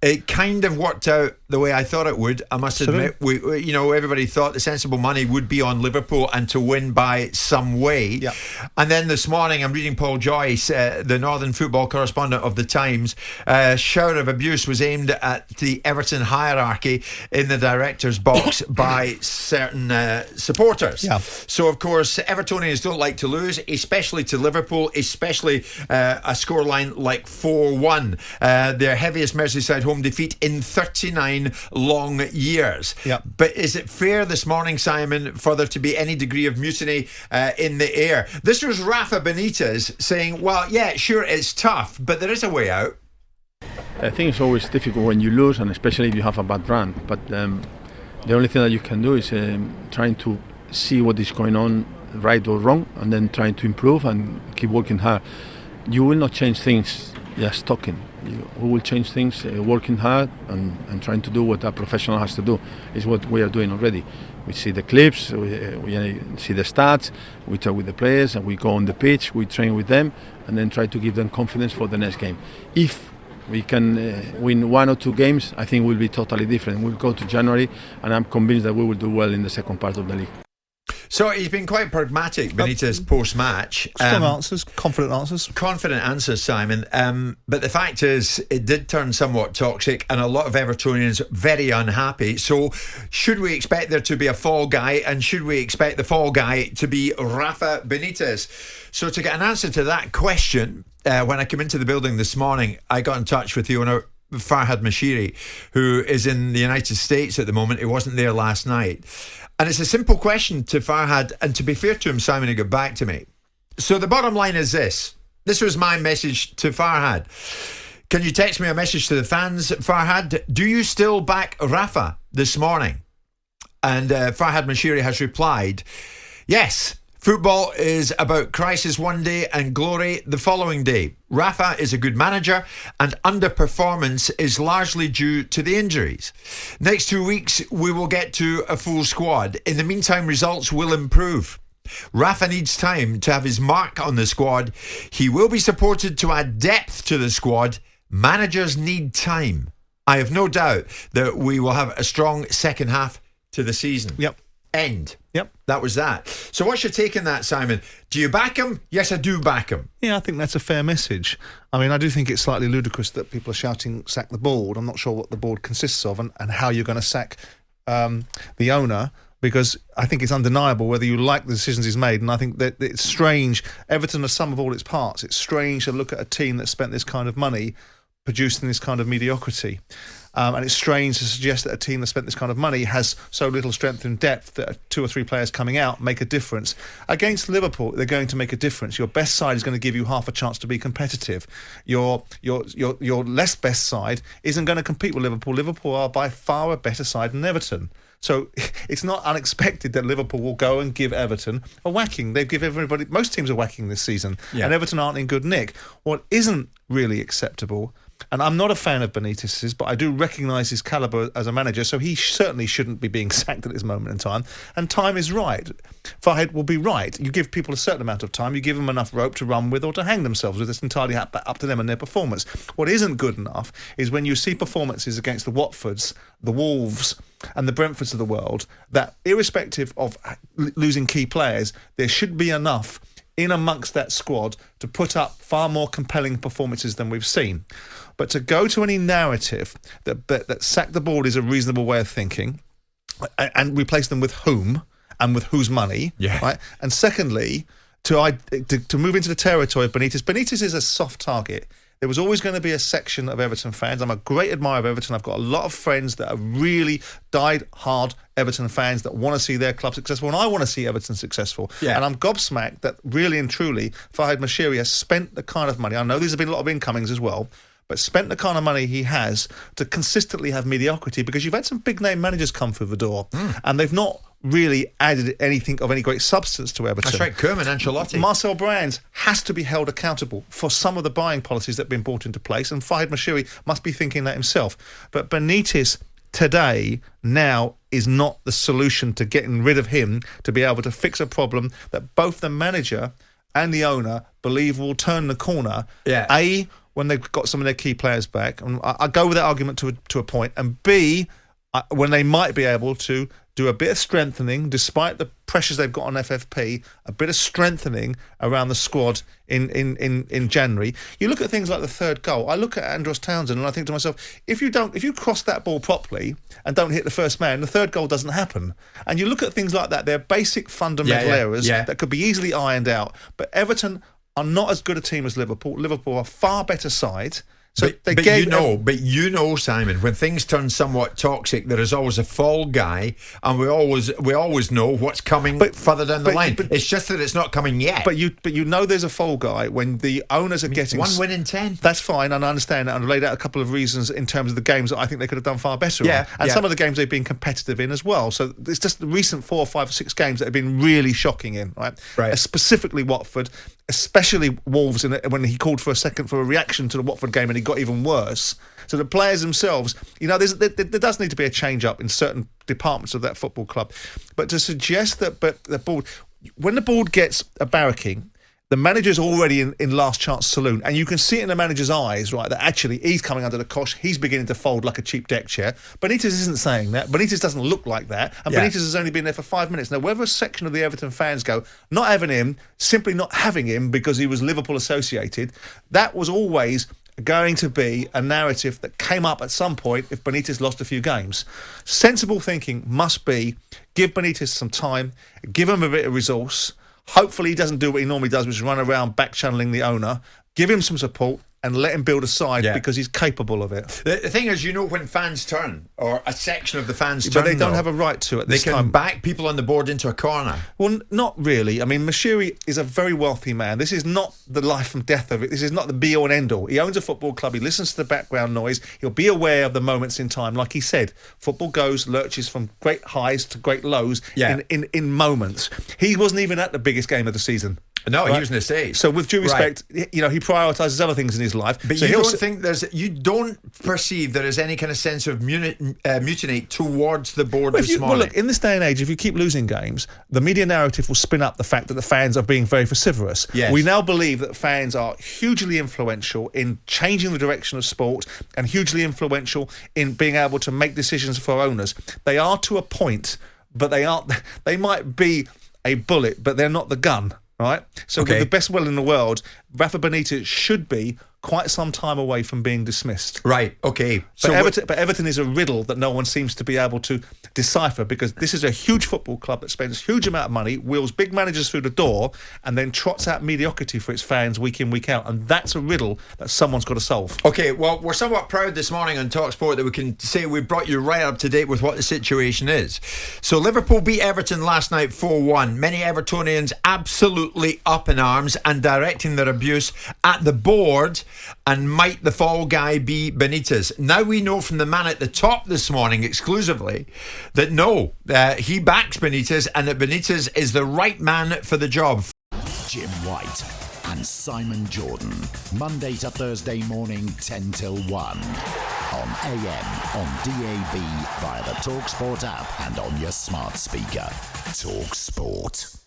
It kind of worked out the way I thought it would. I must admit, everybody thought the sensible money would be on Liverpool and to win by some way. Yep. And then this morning, I'm reading Paul Joyce, the Northern football correspondent of the Times. Shower of abuse was aimed at the Everton hierarchy in the director's box by certain supporters. Yeah. So, of course, Evertonians don't like to lose, especially to Liverpool, especially a scoreline like 4-1. Their heaviest Merseyside home defeat in 39 long years. Yep. But is it fair this morning, Simon, for there to be any degree of mutiny in the air? This was Rafa Benítez saying, well, yeah, sure, it's tough, but there is a way out. I think it's always difficult when you lose, and especially if you have a bad run. But the only thing that you can do is trying to see what is going on, right or wrong, and then trying to improve and keep working hard. You will not change things just talking. We will change things working hard and trying to do what a professional has to do. Is what we are doing already. We see the clips, we see the stats, we talk with the players, and we go on the pitch, we train with them, and then try to give them confidence for the next game. If we can win 1 or 2 games, I think we'll be totally different. We'll go to January, and I'm convinced that we will do well in the second part of the league. So he's been quite pragmatic, Benitez, post-match. Strong answers, confident answers. Confident answers, Simon. But the fact is, it did turn somewhat toxic and a lot of Evertonians very unhappy. So should we expect there to be a fall guy, and should we expect the fall guy to be Rafa Benítez? So to get an answer to that question, when I came into the building this morning, I got in touch with the owner, Farhad Mashiri, who is in the United States at the moment. He wasn't there last night. And it's a simple question to Farhad, and to be fair to him, Simon, he got back to me. So the bottom line is this. This was my message to Farhad. Can you text me a message to the fans, Farhad? Do you still back Rafa this morning? And Farhad Mashiri has replied, yes. Football is about crisis one day and glory the following day. Rafa is a good manager, and underperformance is largely due to the injuries. Next 2 weeks, we will get to a full squad. In the meantime, results will improve. Rafa needs time to have his mark on the squad. He will be supported to add depth to the squad. Managers need time. I have no doubt that we will have a strong second half to the season. Yep. End. Yep. That was that. So what's your take on that, Simon? Do you back him? Yes, I do back him. Yeah, I think that's a fair message. I mean, I do think it's slightly ludicrous that people are shouting, sack the board. I'm not sure what the board consists of and how you're going to sack the owner, because I think it's undeniable whether you like the decisions he's made. And I think that it's strange. Everton are sum of all its parts. It's strange to look at a team that spent this kind of money producing this kind of mediocrity. And it's strange to suggest that a team that spent this kind of money has so little strength and depth that 2 or 3 players coming out make a difference. Against Liverpool, they're going to make a difference. Your best side is going to give you half a chance to be competitive. Your less best side isn't going to compete with Liverpool. Liverpool are by far a better side than Everton. So it's not unexpected that Liverpool will go and give Everton a whacking. They give everybody, most teams are whacking this season, and Everton aren't in good nick. What isn't really acceptable, and I'm not a fan of Benitez's, but I do recognise his calibre as a manager, so he certainly shouldn't be being sacked at this moment in time. And time is right. Farhad will be right. You give people a certain amount of time, you give them enough rope to run with or to hang themselves with. It's entirely up to them and their performance. What isn't good enough is when you see performances against the Watfords, the Wolves and the Brentfords of the world, that irrespective of losing key players, there should be enough in amongst that squad to put up far more compelling performances than we've seen. But to go to any narrative that sack the board is a reasonable way of thinking, and replace them with whom and with whose money, right? And secondly, to move into the territory of Benitez. Benitez is a soft target. There was always going to be a section of Everton fans. I'm a great admirer of Everton. I've got a lot of friends that are really died-hard Everton fans that want to see their club successful, and I want to see Everton successful. Yeah. And I'm gobsmacked that really and truly Farhad Mashiri has spent the kind of money. I know there's been a lot of incomings as well, but spent the kind of money he has to consistently have mediocrity, because you've had some big-name managers come through the door, and they've not really added anything of any great substance to Everton. That's right, Koeman, Ancelotti. Marcel Brands has to be held accountable for some of the buying policies that have been brought into place, and Farhad Mashiri must be thinking that himself. But Benitez today, now, is not the solution to getting rid of him to be able to fix a problem that both the manager and the owner believe will turn the corner. Yeah. A, when they've got some of their key players back, and I go with that argument to a point, and B, when they might be able to do a bit of strengthening, despite the pressures they've got on FFP, a bit of strengthening around the squad in January. You look at things like the third goal. I look at Andros Townsend and I think to myself, if you cross that ball properly and don't hit the first man, the third goal doesn't happen. And you look at things like that, they're basic fundamental errors that could be easily ironed out. But Everton are not as good a team as Liverpool. Liverpool are a far better side. So but you know, Simon, when things turn somewhat toxic, there is always a fall guy, and we always know what's coming further down the line. It's just that it's not coming yet. But you know there's a fall guy when the owners are getting 1 win in 10. That's fine, and I understand that. And I've laid out a couple of reasons in terms of the games that I think they could have done far better on. And some of the games they've been competitive in as well. So it's just the recent 4 or 5 or 6 games that have been really shocking in, right? Specifically Watford, especially Wolves, when he called for a reaction to the Watford game and it got even worse. So the players themselves, there does need to be a change up in certain departments of that football club. But to suggest that the board, when the board gets a barracking, the manager's already in last chance saloon, and you can see it in the manager's eyes, right, that actually he's coming under the cosh, he's beginning to fold like a cheap deck chair. Benítez isn't saying that. Benítez doesn't look like that, and Benítez has only been there for 5 minutes. Now, whether a section of the Everton fans go, not having him, simply not having him because he was Liverpool associated, that was always going to be a narrative that came up at some point if Benítez lost a few games. Sensible thinking must be, give Benítez some time, give him a bit of resource. Hopefully he doesn't do what he normally does, which is run around back-channeling the owner. Give him some support and let him build a side because he's capable of it. The thing is, when fans turn, or a section of the fans turn, but they don't have a right to at this time. They can back people on the board into a corner. Well, not really. I mean, Mashiri is a very wealthy man. This is not the life and death of it. This is not the be-all and end-all. He owns a football club. He listens to the background noise. He'll be aware of the moments in time. Like he said, football lurches from great highs to great lows in moments. He wasn't even at the biggest game of the season. No, he was in the States. So with due respect, he prioritises other things in his life. But so you don't perceive there is any kind of sense of mutiny towards the board this morning? Well, look, in this day and age, if you keep losing games, the media narrative will spin up the fact that the fans are being very vociferous. Yes. We now believe that fans are hugely influential in changing the direction of sport and hugely influential in being able to make decisions for owners. They are to a point, but they might be a bullet, but they're not the gun. Right? So with the best will in the world, Rafa Benítez should be quite some time away from being dismissed. Right, okay. But Everton is a riddle that no one seems to be able to decipher, because this is a huge football club that spends a huge amount of money, wheels big managers through the door, and then trots out mediocrity for its fans week in, week out. And that's a riddle that someone's got to solve. Okay, well, we're somewhat proud this morning on talkSPORT that we can say we brought you right up to date with what the situation is. So Liverpool beat Everton last night 4-1. Many Evertonians absolutely up in arms and directing their abuse at the board. And might the fall guy be Benítez? Now we know from the man at the top this morning exclusively that no, he backs Benítez and that Benítez is the right man for the job. Jim White and Simon Jordan, Monday to Thursday morning 10 till 1 on AM, on DAB, via the talkSPORT app and on your smart speaker. talkSPORT.